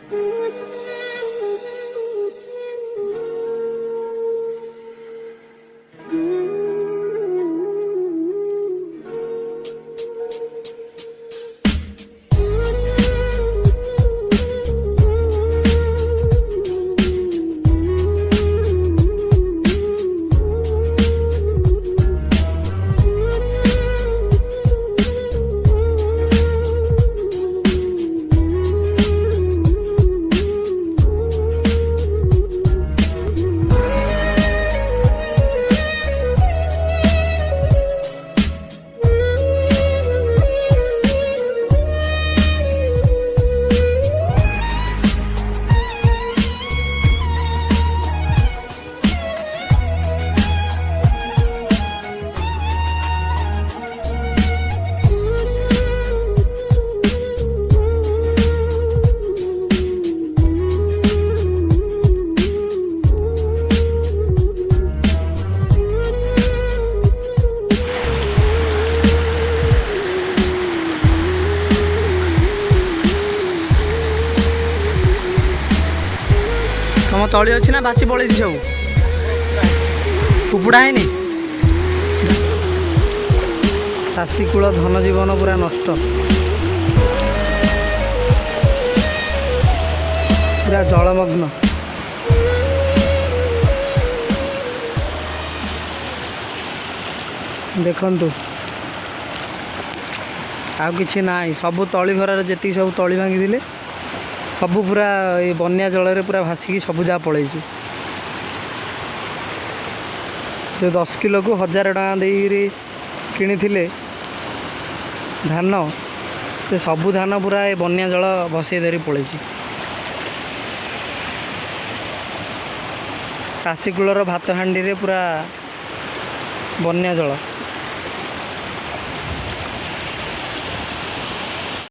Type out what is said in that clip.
तुम तली अच्छी ना बासी पड़े सब कुकुड़ा है चाषी कूल धन जीवन पूरा नष्ट पूरा जलमग्न देखु आ कि ना सबू तली घर जी सब तली भांगी सबू पूरा ये बन्या जल पूरा भासिकी सबू जहाँ पलि जो 10 किलो को 1000 टका दे किनी धान से सबू धान पूरा ये बन्या जल भसई धरी पलि चाषी कूलर भात हांडी रे पूरा बन्या जल।